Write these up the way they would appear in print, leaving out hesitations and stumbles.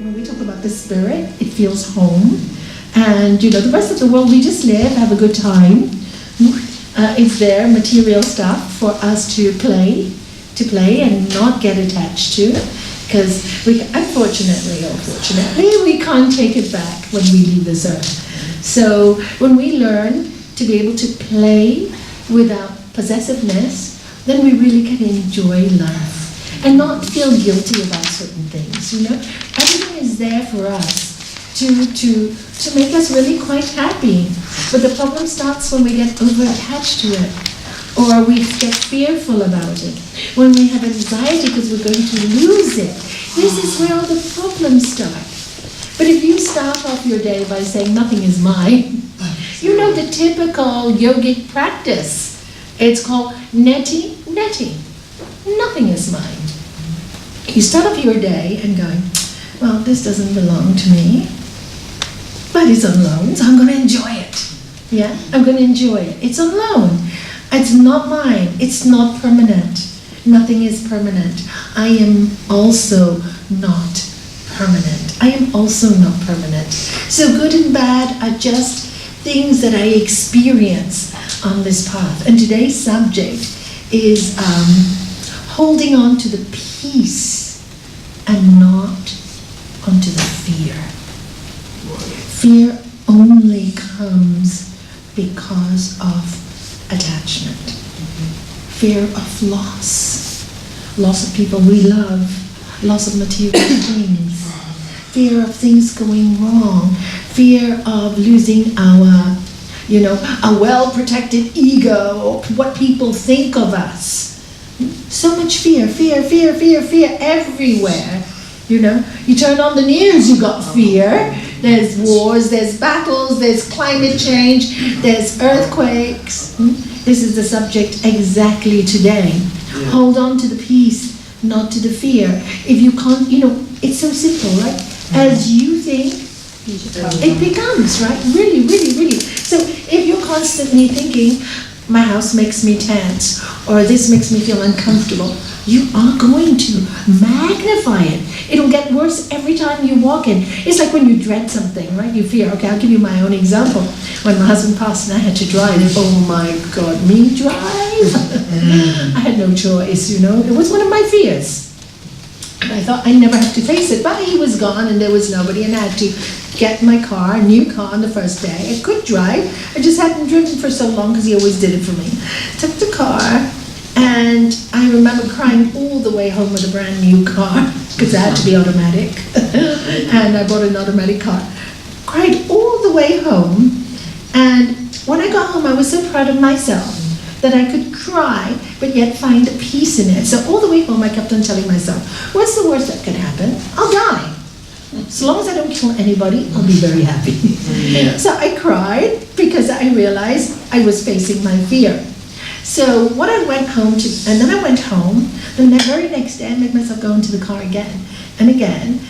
when we talk about the spirit, it feels home. And, you know, the rest of the world, we just live, have a good time. It's there, material stuff for us to play and not get attached to. Because we, unfortunately or fortunately, we can't take it back when we leave this earth. So when we learn to be able to play without possessiveness, then we really can enjoy life and not feel guilty about certain things, you know. Everything is there for us to make us really quite happy. But the problem starts when we get over-attached to it, or we get fearful about it, when we have anxiety because we're going to lose it. This is where all the problems start. But if you start off your day by saying, nothing is mine, you know the typical yogic practice. It's called neti. Nothing is mine. You start off your day and going, well, this doesn't belong to me, but it's on loan, so I'm going to enjoy it. Yeah, I'm going to enjoy it. It's on loan. It's not mine. It's not permanent. Nothing is permanent. I am also not permanent. I am also not permanent. So good and bad are just things that I experience on this path. And today's subject is holding on to the peace and not onto the fear. Fear only comes because of attachment. Fear of loss. Loss of people we love. Loss of material things. Fear of things going wrong. Fear of losing our, you know, a well-protected ego, or what people think of us. So much fear everywhere. You know, you turn on the news, you got fear. There's wars, there's battles, there's climate change, there's earthquakes. This is the subject exactly today. Yeah. Hold on to the peace, not to the fear. If you can't, you know, it's so simple, right? As you think, it becomes, right? Really. So if you're constantly thinking, my house makes me tense, or this makes me feel uncomfortable, you are going to magnify it. It'll get worse every time you walk in. It's like when you dread something, right? You fear. Okay, I'll give you my own example. When my husband passed and I had to drive, oh my God, me drive? I had no choice, you know. It was one of my fears. And I thought I'd never have to face it, but he was gone and there was nobody, and I had to get my car, a new car on the first day. I could drive. I just hadn't driven for so long because he always did it for me. Took the car, and I remember crying all the way home with a brand new car because it had to be automatic. And I bought an automatic car. Cried all the way home, and when I got home I was so proud of myself that I could cry but yet find peace in it. So all the way home I kept on telling myself, what's the worst that could happen? I'll die. So long as I don't kill anybody, I'll be very happy. Yeah. So I cried because I realized I was facing my fear. So what I went home to, and then I went home, the very next day I made myself go into the car again, and again,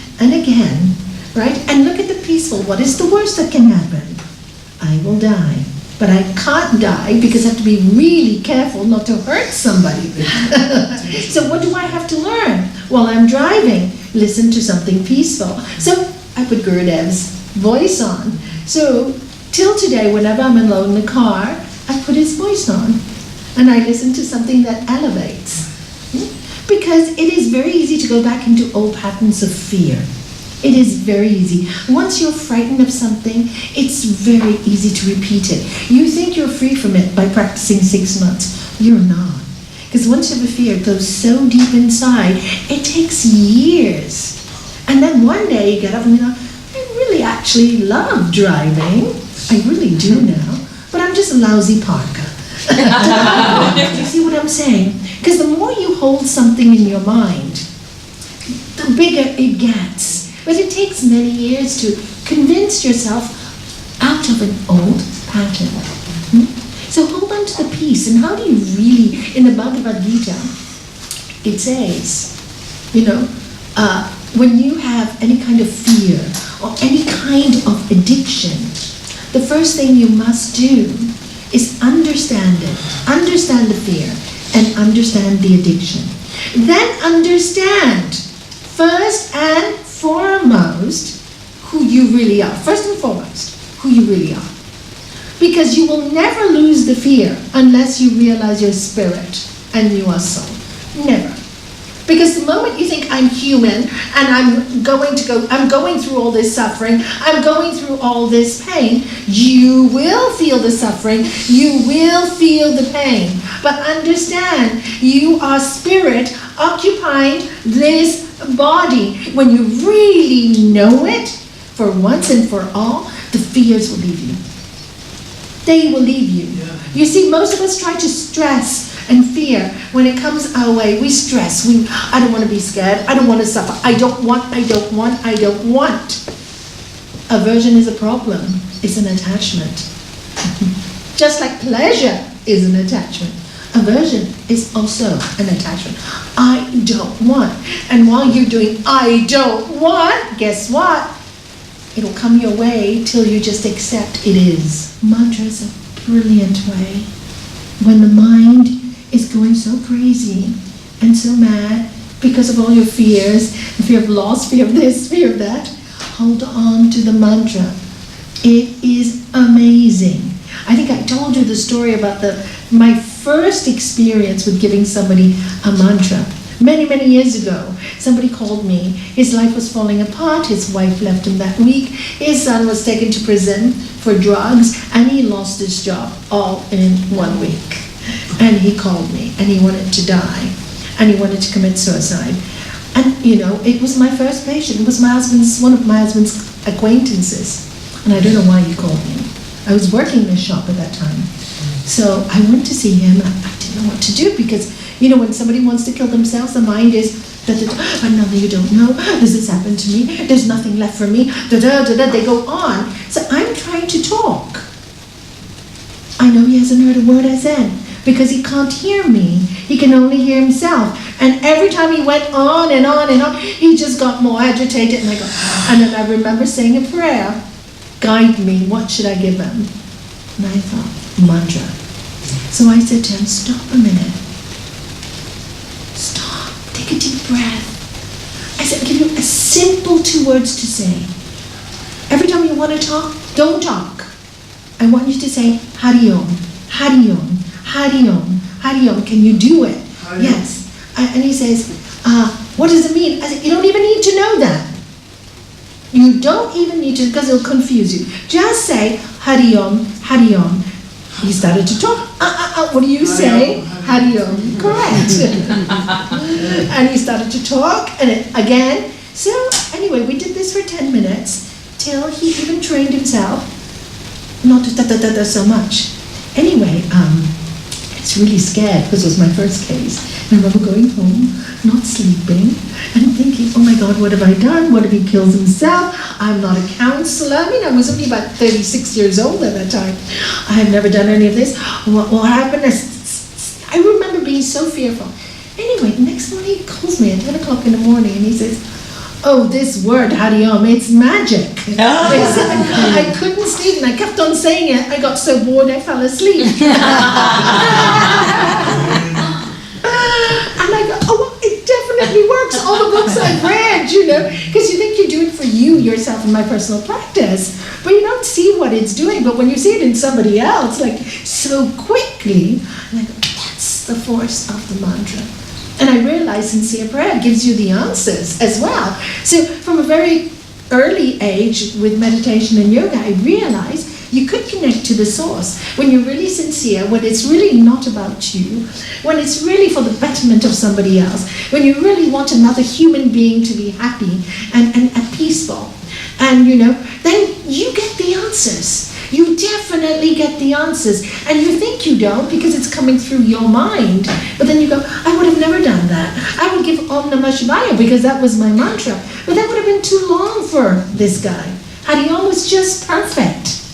right? And look at the peaceful, what is the worst that can happen? I will die. But I can't die because I have to be really careful not to hurt somebody. So what do I have to learn? While I'm driving, listen to something peaceful. So I put Gurudev's voice on. So till today, whenever I'm alone in the car, I put his voice on. And I listen to something that elevates. Because it is very easy to go back into old patterns of fear. It is very easy. Once you're frightened of something, it's very easy to repeat it. You think you're free from it by practicing 6 months. You're not. Because once you have a fear, it goes so deep inside, it takes years. And then one day you get up and you know, I really actually love driving. I really do now. But I'm just a lousy parker. You see what I'm saying? Because the more you hold something in your mind, the bigger it gets. But it takes many years to convince yourself out of an old pattern. So hold on to the peace. And how do you really, in the Bhagavad Gita, it says, you know, when you have any kind of fear or any kind of addiction, the first thing you must do is understand it, understand the fear, and understand the addiction. Then understand, first and foremost, foremost who you really are. First and foremost, who you really are. Because you will never lose the fear unless you realize you're spirit and you are soul. Never. Because the moment you think I'm human and I'm going through all this suffering, I'm going through all this pain, you will feel the suffering, you will feel the pain. But understand, you are spirit occupying this body. When you really know it, for once and for all, the fears will leave you. They will leave you. Yeah. You see, most of us try to stress and fear. When it comes our way, we stress. I don't want to be scared. I don't want to suffer. I don't want. Aversion is a problem. It's an attachment. Just like pleasure is an attachment. Aversion is also an attachment. I don't want. And while you're doing I don't want, guess what? It'll come your way till you just accept it is. Mantra is a brilliant way. When the mind is going so crazy and so mad because of all your fears, fear of loss, fear of this, fear of that, hold on to the mantra. It is amazing. I think I told you the story about my first experience with giving somebody a mantra. Many, many years ago, somebody called me. His life was falling apart. His wife left him that week. His son was taken to prison for drugs, and he lost his job all in 1 week. And he called me, and he wanted to die, and he wanted to commit suicide. And it was my first patient. It was one of my husband's acquaintances, and I don't know why he called me. I was working in a shop at that time, so I went to see him. I didn't know what to do because when somebody wants to kill themselves, the mind is, but no, you don't know. This has happened to me. There's nothing left for me. They go on. So I'm trying to talk. I know he hasn't heard a word I said because he can't hear me. He can only hear himself. And every time he went on and on and on, he just got more agitated. And then I remember saying a prayer, guide me. What should I give him? And I thought, mantra. So I said to him, stop a minute. Stop. Take a deep breath. I said, I'll give you a simple 2 words to say. Every time you want to talk, don't talk. I want you to say, Hari Om, Hari Om, Hari Om, Hari Om. Can you do it? Hari yes. And he says, what does it mean? I said, you don't even need to know that. You don't even need to, because it'll confuse you. Just say, Hari Om, Hari Om. He started to talk. What do you say? Hari Om. Correct. And he started to talk, and again. So anyway, we did this for 10 minutes till he even trained himself not to so much. Anyway, it's really scared because it was my first case. I remember going home, not sleeping, and thinking, oh my God, what have I done? What if he kills himself? I'm not a counselor. I was only about 36 years old at that time. I have never done any of this. What happened? I remember being so fearful. Anyway, the next morning he calls me at 10 o'clock in the morning and he says, oh, this word, Hari Om, it's magic. I couldn't sleep and I kept on saying it. I got so bored I fell asleep. And I go, oh, it definitely works. All the books I've read, because you think you do it for yourself in my personal practice, but you don't see what it's doing. But when you see it in somebody else, so quickly, and I go, that's the force of the mantra. And I realized sincere prayer gives you the answers as well. So from a very early age with meditation and yoga, I realized you could connect to the source. When you're really sincere, when it's really not about you, when it's really for the betterment of somebody else, when you really want another human being to be happy and peaceful, and then you get the answers. You definitely get the answers. And you think you don't because it's coming through your mind. But then you go, I would have never done that. I would give Om Namah Shivaya because that was my mantra. But that would have been too long for this guy. Hari Om was just perfect,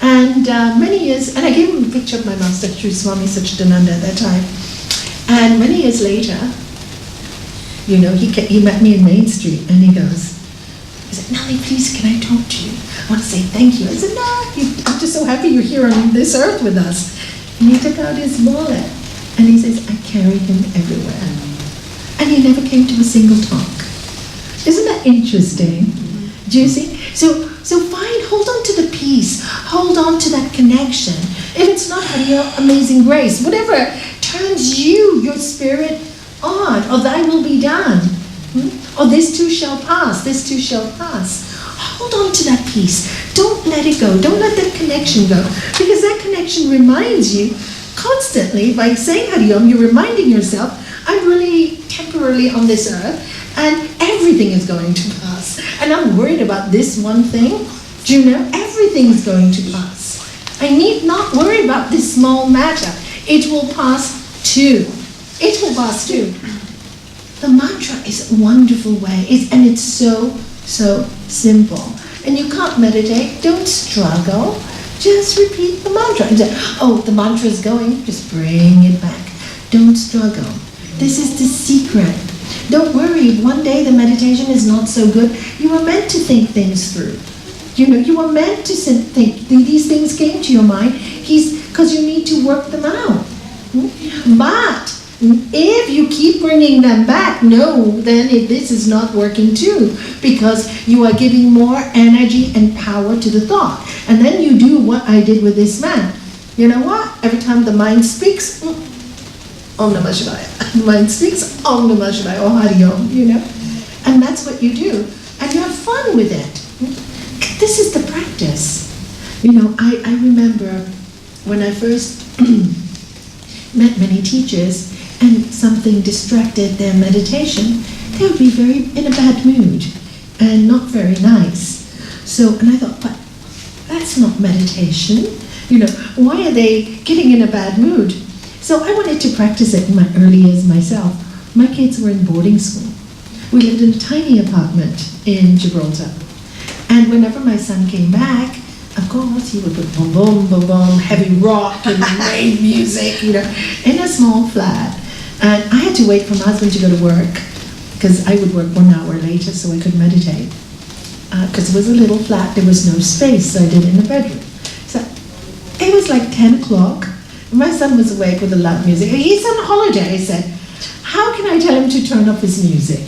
And many years, and I gave him a picture of my master, Sri Swami Sotogrande at that time. And many years later, he met me in Main Street and he goes, he said, Nalanie, please, can I talk to you? I want to say thank you. I said, no, I'm just so happy you're here on this earth with us. And he took out his wallet and he says, I carry him everywhere. And he never came to a single talk. Isn't that interesting? Do you see? So hold on to the peace. Hold on to that connection. If it's not Hariya, amazing grace, whatever turns your spirit on, or thy will be done, or this too shall pass, this too shall pass. Hold on to that peace. Don't let it go. Don't let that connection go. Because that connection reminds you constantly, by saying Hariyam, you're reminding yourself, I'm really temporarily on this earth, and everything is going to pass. And I'm worried about this one thing. Do you know? Everything's going to pass. I need not worry about this small matter. It will pass too. It will pass too. The mantra is a wonderful way, and it's so simple. And you can't meditate, don't struggle. Just repeat the mantra. And say, oh, the mantra is going, just bring it back. Don't struggle. This is the secret. Don't worry, one day the meditation is not so good. You were meant to think things through. You know, you were meant to think, these things came to your mind, because you need to work them out. But if you keep bringing them back, then this is not working too, because you are giving more energy and power to the thought. And then you do what I did with this man. You know what? Every time the mind speaks, Om Namah Shivaya. The mind speaks, Om Namah Shivaya, or Hari Om, you know. And that's what you do. And you have fun with it. This is the practice. You know, I remember when I first met many teachers, and something distracted their meditation, they would be in a bad mood and not very nice. So, and I thought, but that's not meditation. You know, why are they getting in a bad mood? So I wanted to practice it in my early years myself. My kids were in boarding school. We lived in a tiny apartment in Gibraltar. And whenever my son came back, of course, he would put boom, boom, boom, boom, heavy rock and rave music, you know, in a small flat. And I had to wait for my husband to go to work, because I would work 1 hour later so I could meditate. Because it was a little flat, there was no space, so I did it in the bedroom. So it was like 10 o'clock, and my son was awake with the loud music. He's on holiday, I said. How can I tell him to turn up his music?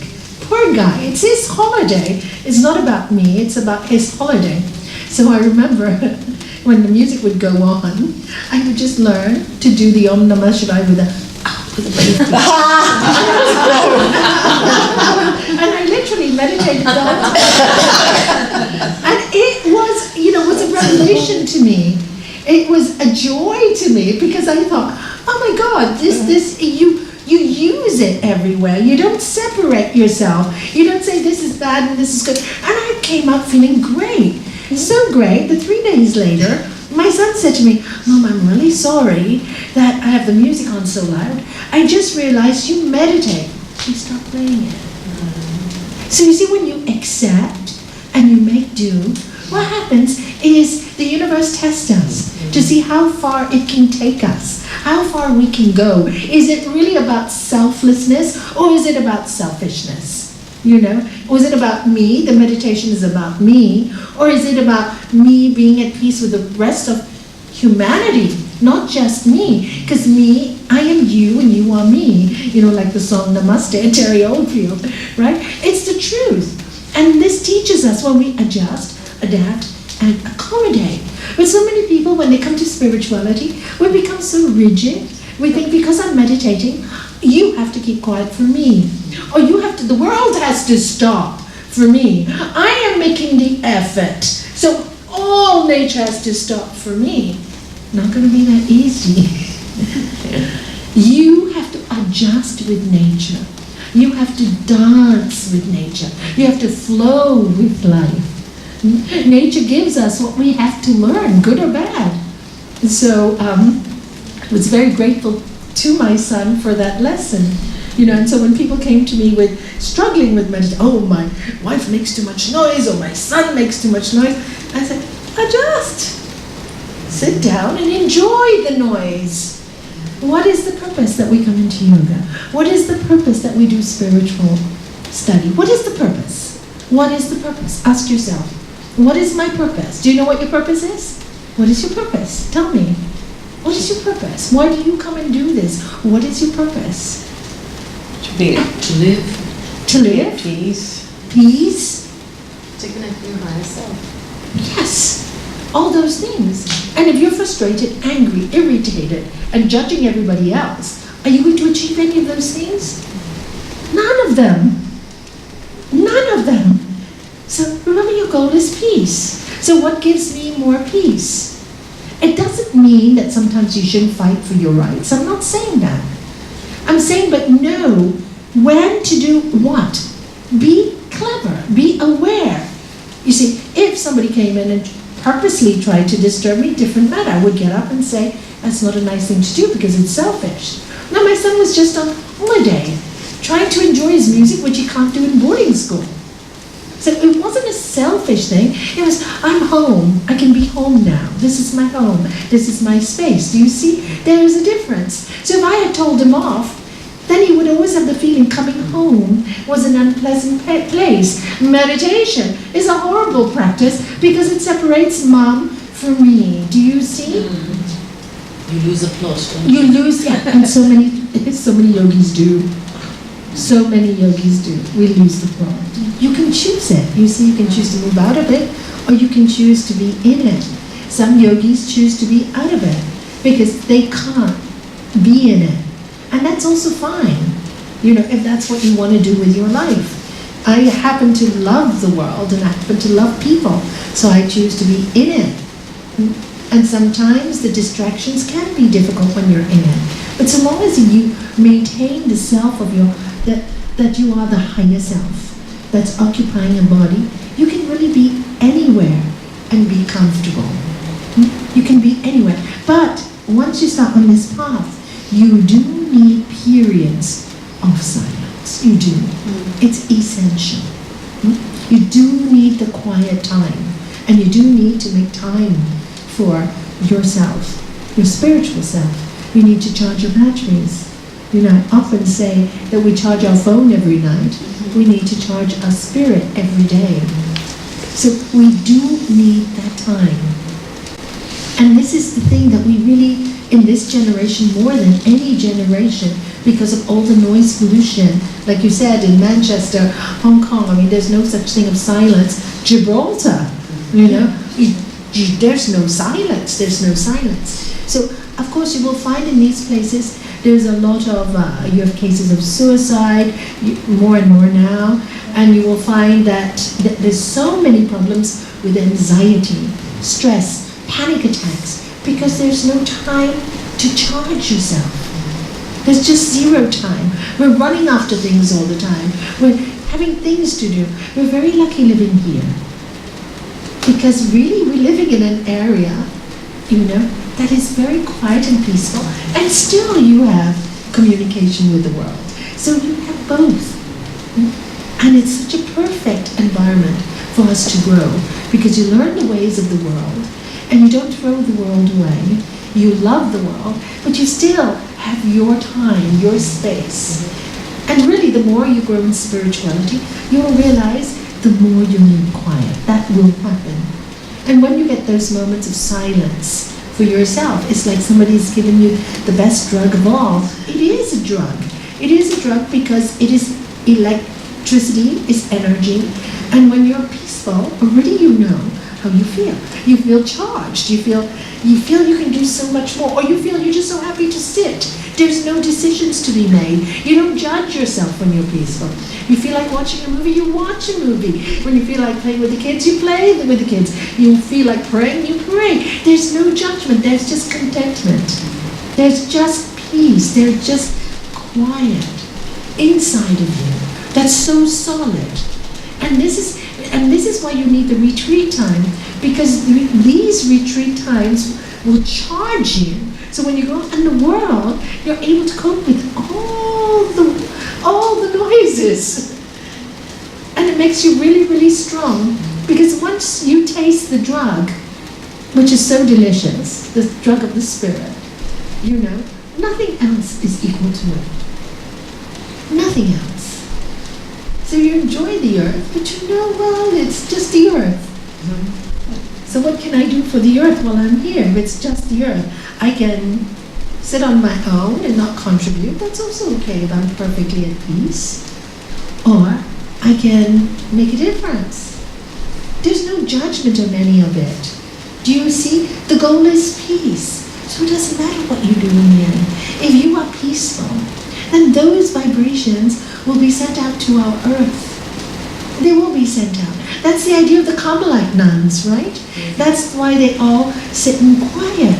Poor guy, it's his holiday. It's not about me, it's about his holiday. So I remember when the music would go on, I would just learn to do the Om Namah Shivaya with a and I literally meditated all the time. And it was, you know, was a revelation to me. It was a joy to me, because I thought, oh my God, you use it everywhere. You don't separate yourself. You don't say this is bad and this is good. And I came out feeling great. So great that 3 days later, my son said to me, Mom, I'm really sorry that I have the music on so loud. I just realized you meditate. Please stop playing it. So you see, when you accept and you make do, what happens is the universe tests us to see how far it can take us, how far we can go. Is it really about selflessness, or is it about selfishness? You know, or is it about me? The meditation is about me, or is it about me being at peace with the rest of humanity, not just me? Because me, I am you and you are me. You know, like the song Namaste, Terry Oldfield, right? It's the truth. And this teaches us when we adjust, adapt, and accommodate. But so many people, when they come to spirituality, we become so rigid. We think, because I'm meditating, you have to keep quiet for me. Or the world has to stop for me. I am making the effort. So all nature has to stop for me. Not going to be that easy. You have to adjust with nature. You have to dance with nature. You have to flow with life. Nature gives us what we have to learn, good or bad. So I was very grateful to my son for that lesson. You know, and so when people came to me with struggling with meditation, oh, my wife makes too much noise, or my son makes too much noise, I said, adjust. Sit down and enjoy the noise. What is the purpose that we come into yoga? What is the purpose that we do spiritual study? What is the purpose? What is the purpose? Ask yourself, what is my purpose? Do you know what your purpose is? What is your purpose? Tell me. What is your purpose? Why do you come and do this? What is your purpose? To live. To live? Peace. peace. To connect with your higher self. Yes, all those things. And if you're frustrated, angry, irritated, and judging everybody else, are you going to achieve any of those things? None of them. None of them. So remember, your goal is peace. So what gives me more peace? It doesn't mean that sometimes you shouldn't fight for your rights. I'm not saying that. I'm saying, but know when to do what. Be clever. Be aware. You see, if somebody came in and purposely tried to disturb me, different matter. I would get up and say, that's not a nice thing to do because it's selfish. Now, my son was just on holiday, trying to enjoy his music, which he can't do in boarding school. So it wasn't a selfish thing. It was, I'm home. I can be home now. This is my home. This is my space. Do you see? There is a difference. So if I had told him off, then he would always have the feeling coming home was an unpleasant place. Meditation is a horrible practice because it separates mom from me. Do you see? You lose a plot. You lose, yeah, and so many yogis do. So many yogis do. We lose the plot. You can choose it. You see, you can choose to move out of it, or you can choose to be in it. Some yogis choose to be out of it because they can't be in it. And that's also fine, you know, if that's what you want to do with your life. I happen to love the world and I happen to love people, so I choose to be in it. And sometimes the distractions can be difficult when you're in it. But so long as you maintain the self of your, that you are the higher self that's occupying a body, you can really be anywhere and be comfortable. You can be anywhere. But once you start on this path, you do need periods of silence. You do. It's essential. You do need the quiet time. And you do need to make time for yourself, your spiritual self. You need to charge your batteries. You know, I often say that we charge our phone every night. We need to charge our spirit every day. So we do need that time. And this is the thing that we really, in this generation, more than any generation, because of all the noise pollution, like you said, in Manchester, Hong Kong, I mean, there's no such thing of silence. Gibraltar, you know, there's no silence, So, of course, you will find in these places, there's a lot of, you have cases of suicide, more and more now, and you will find that there's so many problems with anxiety, stress, panic attacks, because there's no time to charge yourself. There's just zero time. We're running after things all the time. We're having things to do. We're very lucky living here. Because really we're living in an area, you know, that is very quiet and peaceful, and still you have communication with the world. So you have both. And it's such a perfect environment for us to grow, because you learn the ways of the world, and you don't throw the world away. You love the world, but you still have your time, your space. And really, the more you grow in spirituality, you will realize the more you need quiet. That will happen. And when you get those moments of silence for yourself, it's like somebody's given you the best drug of all. It is a drug. It is a drug because it is electricity, it's energy. And when you're peaceful, already you know how you feel. You feel charged. You feel you can do so much more, or you feel you're just so happy to sit. There's no decisions to be made. You don't judge yourself when you're peaceful. You feel like watching a movie, you watch a movie. When you feel like playing with the kids, you play with the kids. You feel like praying, you pray. There's no judgment. There's just contentment. There's just peace. There's just quiet inside of you. That's so solid. And this is why you need the retreat time, because these retreat times will charge you. So when you go out in the world, you're able to cope with all the noises. And it makes you really, really strong, because once you taste the drug, which is so delicious, the drug of the spirit, you know, nothing else is equal to it. Nothing else. So you enjoy the earth, but you know, well, it's just the earth. So what can I do for the earth while I'm here? If it's just the earth, I can sit on my own and not contribute. That's also okay if I'm perfectly at peace. Or I can make a difference. There's no judgment on any of it. Do you see? The goal is peace. So it doesn't matter what you do in the end. If you are peaceful, then those vibrations will be sent out to our earth. They will be sent out. That's the idea of the Carmelite nuns, right? That's why they all sit in quiet.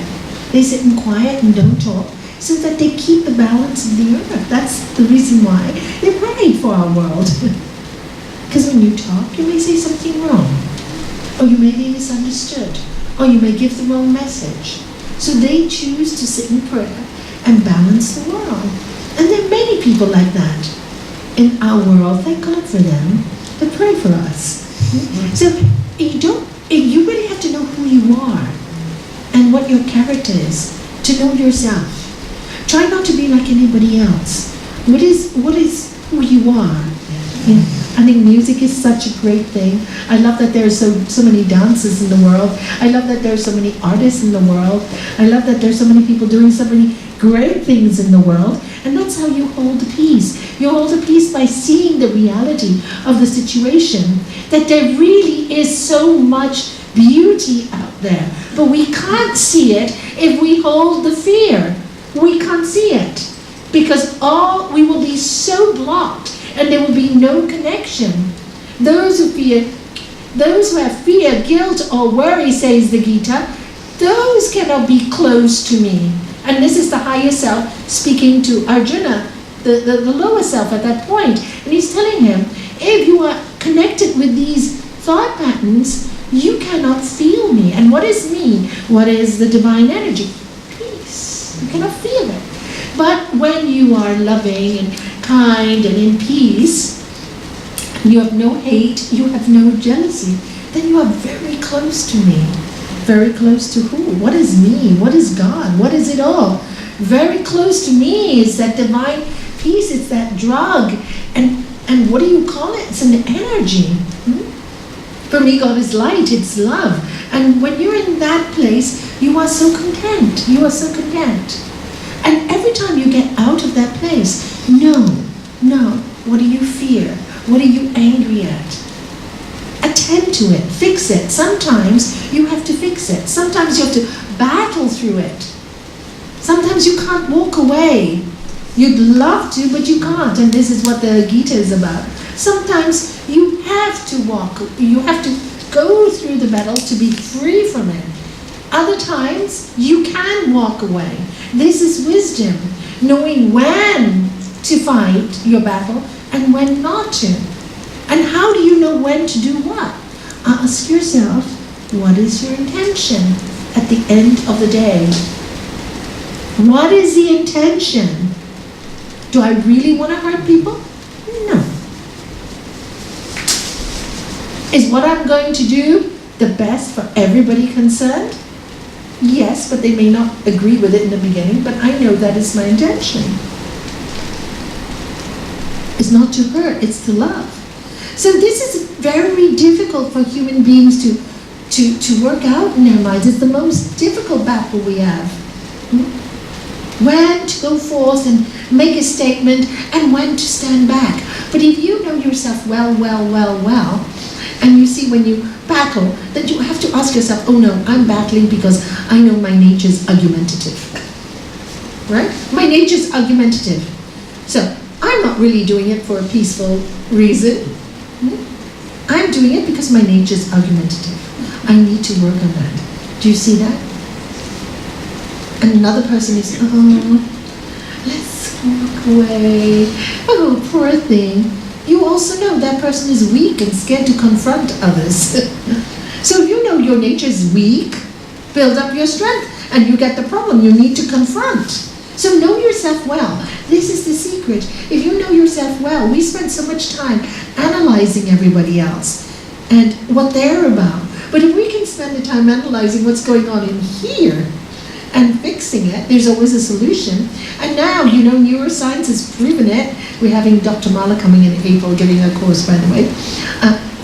They sit in quiet and don't talk, so that they keep the balance of the earth. That's the reason why they pray for our world. Because when you talk, you may say something wrong, or you may be misunderstood, or you may give the wrong message. So they choose to sit in prayer and balance the world. And there are many people like that in our world. Thank God for them. They pray for us. So you really have to know who you are and what your character is, to know yourself. Try not to be like anybody else. What is who you are? I think music is such a great thing. I love that there are so many dancers in the world. I love that there are so many artists in the world. I love that there are so many people doing so many great things in the world. And that's how you hold the peace. You hold the peace by seeing the reality of the situation, that there really is so much beauty out there. But we can't see it if we hold the fear. We can't see it. Because we will be so blocked, and there will be no connection. Those who have fear, guilt, or worry, says the Gita, those cannot be close to me. And this is the higher self speaking to Arjuna, the lower self at that point. And he's telling him, if you are connected with these thought patterns, you cannot feel me. And what is me? What is the divine energy? Peace. You cannot feel it. But when you are loving and kind and in peace, you have no hate, you have no jealousy, then you are very close to me. Very close to who? What is me? What is God? What is it all? Very close to me is that divine peace. It's that drug. And what do you call it? It's an energy. For me, God is light. It's love. And when you're in that place, you are so content. You are so content. And every time you get out of that place, no, what do you fear? What are you angry at? Attend to it, fix it. Sometimes you have to fix it. Sometimes you have to battle through it. Sometimes you can't walk away. You'd love to, but you can't. And this is what the Gita is about. Sometimes you have to walk. You have to go through the battle to be free from it. Other times, you can walk away. This is wisdom, knowing when to fight your battle and when not to. And how do you know when to do what? Ask yourself, what is your intention at the end of the day? What is the intention? Do I really want to hurt people? No. Is what I'm going to do the best for everybody concerned? Yes, but they may not agree with it in the beginning, but I know that is my intention. It's not to hurt, it's to love. So this is very difficult for human beings to work out in their minds. It's the most difficult battle we have. When to go forth and make a statement and when to stand back. But if you know yourself well, and you see when you battle, then you have to ask yourself, oh no, I'm battling because I know my nature is argumentative. Right? My nature is argumentative. So I'm not really doing it for a peaceful reason. I'm doing it because my nature is argumentative. I need to work on that. Do you see that? And another person is, let's walk away. Oh, poor thing. You also know that person is weak and scared to confront others. So if you know your nature is weak, build up your strength and you get the problem you need to confront. So know yourself well. This is the secret. If you know yourself well, we spend so much time analyzing everybody else and what they're about. But if we can spend the time analyzing what's going on in here and fixing it, there's always a solution. And now, neuroscience has proven it. We're having Dr. Mala coming in April, giving a course, by the way,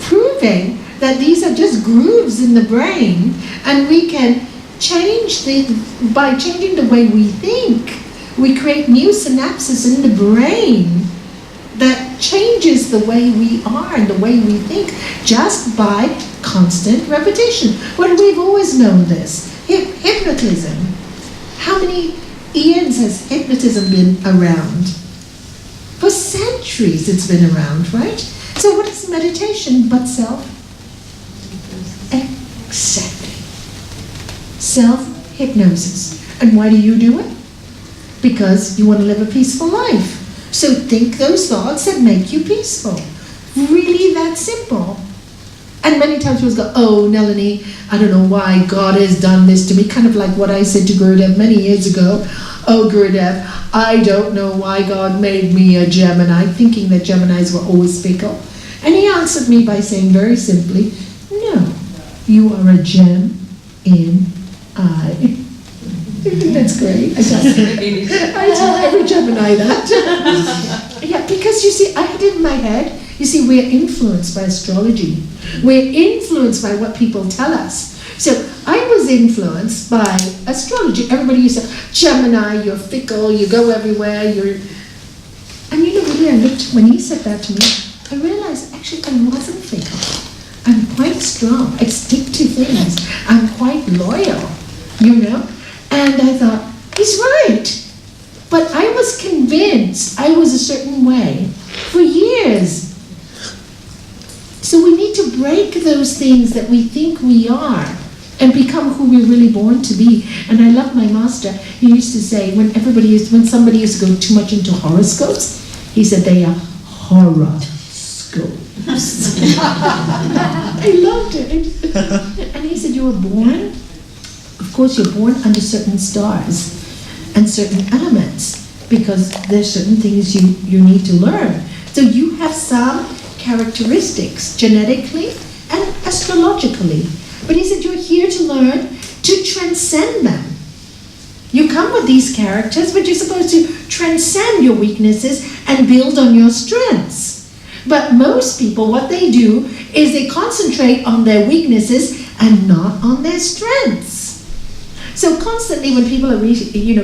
proving that these are just grooves in the brain, and we can by changing the way we think, we create new synapses in the brain that changes the way we are and the way we think just by constant repetition. Well, we've always known this. Hypnotism. How many eons has hypnotism been around? For centuries it's been around, right? So what is meditation but self? Exactly. Self-hypnosis. And why do you do it? Because you want to live a peaceful life. So think those thoughts that make you peaceful. Really that simple. And many times people go, oh, Nalanie, I don't know why God has done this to me. Kind of like what I said to Gurudev many years ago. Oh, Gurudev, I don't know why God made me a Gemini, thinking that Geminis were always fickle. And he answered me by saying very simply, no, you are a gem in I. That's great. I tell every Gemini that. Yeah, because you see, I had it in my head, you see, we're influenced by astrology. We're influenced by what people tell us. So I was influenced by astrology. Everybody used to say, Gemini, you're fickle, you go everywhere, you're... And you know, really, I looked, when he said that to me, I realized actually I wasn't fickle. I'm quite strong. I stick to things. I'm quite loyal, you know? And I thought, he's right. But I was convinced I was a certain way for years. So we need to break those things that we think we are and become who we're really born to be. And I love my master. He used to say, when somebody used to go too much into horoscopes, he said they are horoscopes. I loved it. And he said, you were born, of course you're born under certain stars and certain elements, because there's certain things you need to learn. So you have some characteristics genetically and astrologically. But he said you're here to learn to transcend them. You come with these characters, but you're supposed to transcend your weaknesses and build on your strengths. But most people, what they do is they concentrate on their weaknesses and not on their strengths. So constantly when people are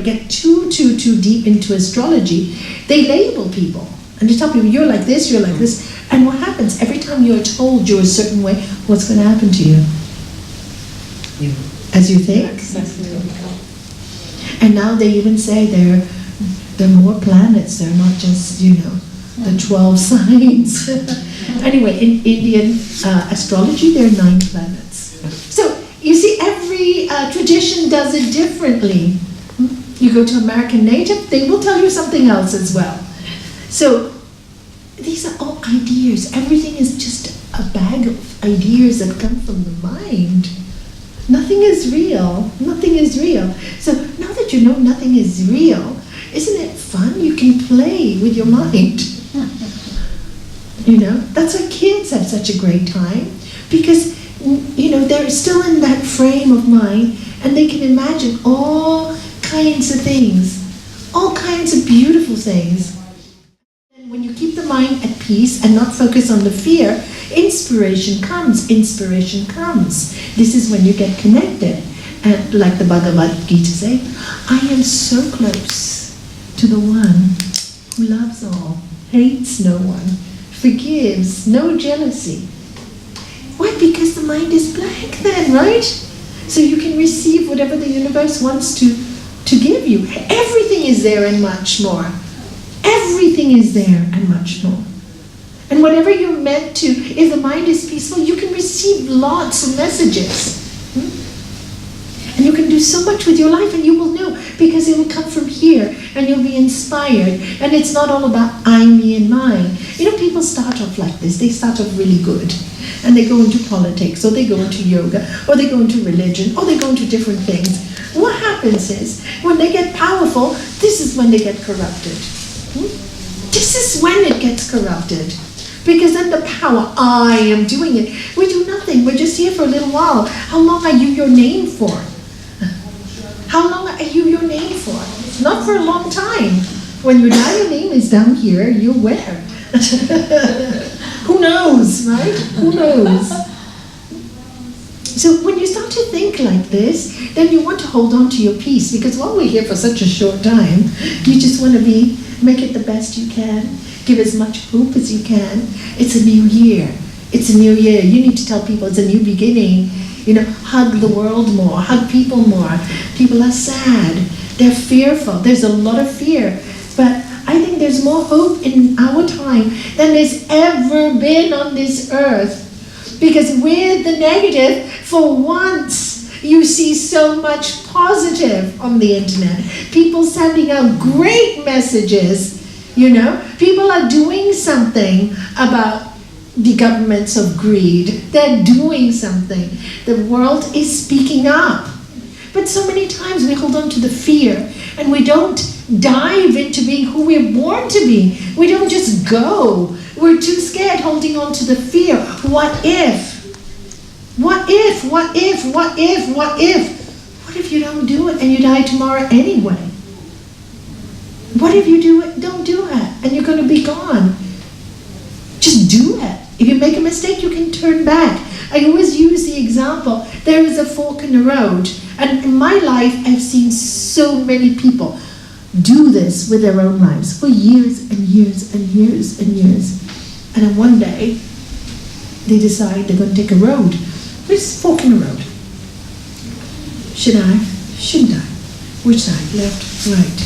get too deep into astrology, they label people. And they tell people, you're like this, you're like this. And what happens? Every time you're told you're a certain way, what's going to happen to you? As you think? And now they even say there are more planets. They're not just, the 12 signs. Anyway, in Indian astrology, there are 9 planets. So, you see, every tradition does it differently. You go to American Native, they will tell you something else as well. So, these are all ideas. Everything is just a bag of ideas that come from the mind. Nothing is real. Nothing is real. So now that you know nothing is real, isn't it fun? You can play with your mind. That's why kids have such a great time, because they're still in that frame of mind and they can imagine all kinds of things, all kinds of beautiful things. And when you keep the mind at peace and not focus on the fear, inspiration comes. This is when you get connected. And like the Bhagavad Gita say, I am so close to the one who loves all, hates no one, forgives, no jealousy. Why? Because the mind is blank then, right? So you can receive whatever the universe wants to give you. Everything is there and much more. Everything is there and much more. And whatever you're meant to, if the mind is peaceful, you can receive lots of messages. And you can do so much with your life, and you will know, because it will come from here, and you'll be inspired. And it's not all about I, me, and mine. People start off like this. They start off really good. And they go into politics, or they go into yoga, or they go into religion, or they go into different things. What happens is, when they get powerful, this is when they get corrupted. This is when it gets corrupted. Because then the power, I am doing it. We do nothing. We're just here for a little while. How long are you your name for? How long are you your name for? Not for a long time. When you die, your name is down here. You're where? Who knows, right? Who knows? So when you start to think like this, then you want to hold on to your peace. Because while we're here for such a short time, you just want to be Make it the best you can. Give as much hope as you can. It's a new year. It's a new year. You need to tell people it's a new beginning. You know, hug the world more. Hug people more. People are sad. They're fearful. There's a lot of fear. But I think there's more hope in our time than there's ever been on this earth. Because with the negative, for once, you see so much positive on the internet. People sending out great messages, you know. People are doing something about the governments of greed. They're doing something. The world is speaking up. But so many times we hold on to the fear and we don't dive into being who we're born to be. We don't just go. We're too scared holding on to the fear. What if? What if? What if? What if? What if? What if you don't do it and you die tomorrow anyway? What if you do it, don't do it, and you're going to be gone? Just do it. If you make a mistake, you can turn back. I always use the example, there is a fork in the road. And in my life, I've seen so many people do this with their own lives for years and years and years and years. And then one day, they decide they're going to take a road. There's a fork in the road. Should I? Shouldn't I? Which side? Left, right.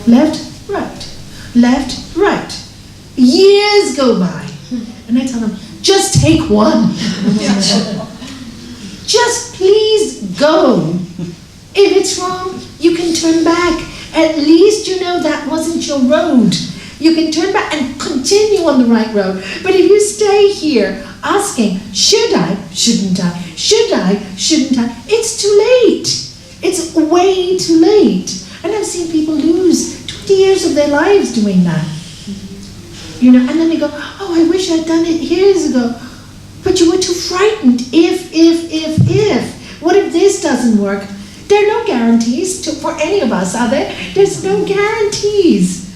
Left, right. Left, right. Years go by. And I tell them, just take one. Just please go. If it's wrong, you can turn back. At least you know that wasn't your road. You can turn back and continue on the right road. But if you stay here asking, should I, shouldn't I, should I, shouldn't I, it's too late. It's way too late. And I've seen people lose 20 years of their lives doing that. You know, and then they go, oh, I wish I'd done it years ago. But you were too frightened. If. What if this doesn't work? There are no guarantees for any of us, are there? There's no guarantees.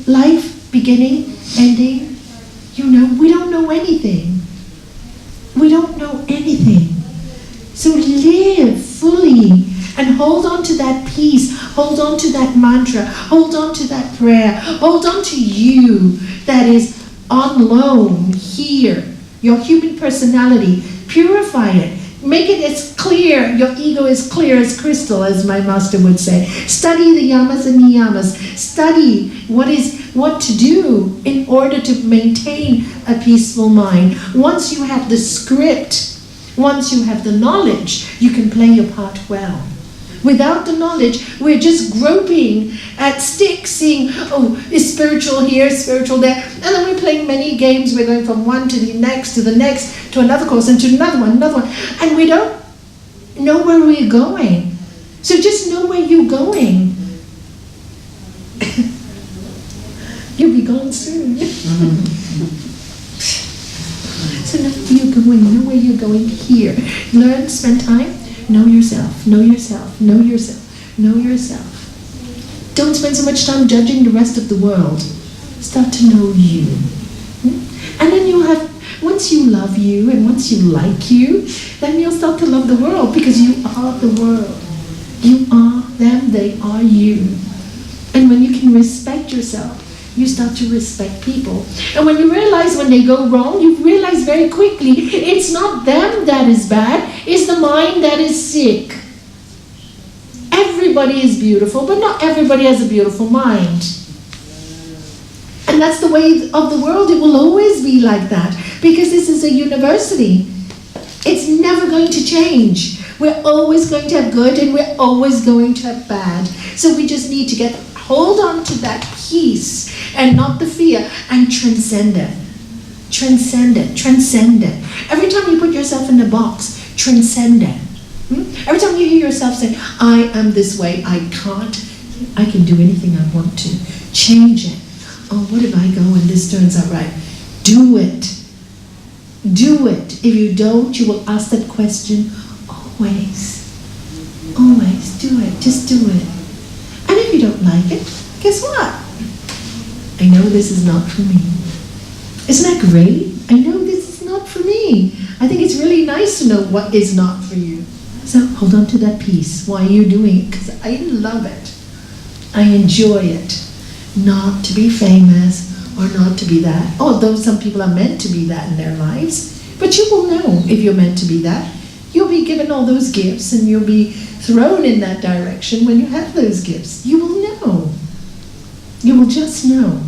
Life, beginning, ending, you know, we don't know anything. We don't know anything. So live fully and hold on to that peace, hold on to that mantra, hold on to that prayer, hold on to you that is on loan here, your human personality. Purify it. Make it as clear, your ego is clear as crystal, as my master would say. Study the yamas and niyamas. Study what to do in order to maintain a peaceful mind. Once you have the script, once you have the knowledge, you can play your part well. Without the knowledge, we're just groping at sticks, seeing, oh, it's spiritual here, spiritual there. And then we're playing many games. We're going from one to the next, to another course, and to another one. And we don't know where we're going. So just know where you're going. You'll be gone soon. So know where you're going, know where you're going here. Learn, spend time. Know yourself, know yourself, know yourself, know yourself. Don't spend so much time judging the rest of the world. Start to know you. And then you'll have, once you love you and once you like you, then you'll start to love the world because you are the world. You are them, they are you. And when you can respect yourself, you start to respect people. And when you realize when they go wrong, you realize very quickly it's not them that is bad, it's the mind that is sick. Everybody is beautiful, but not everybody has a beautiful mind. And that's the way of the world. It will always be like that because this is a university. It's never going to change. We're always going to have good and we're always going to have bad. So we just need to hold on to that peace and not the fear and transcend it. Transcend it. Transcend it. Every time you put yourself in a box, transcend it. Every time you hear yourself say, I am this way, I can do anything I want to. Change it. Oh, what if I go and this turns out right? Do it. Do it. If you don't, you will ask that question always. Always. Do it. Just do it. And if you don't like it, guess what? I know this is not for me. Isn't that great? I know this is not for me. I think it's really nice to know what is not for you. So hold on to that peace. Why are you doing it? Because I love it. I enjoy it. not to be famous or not to be that. Although some people are meant to be that in their lives, but you will know if you're meant to be that. You'll be given all those gifts and you'll be thrown in that direction when you have those gifts. You will know. You will just know.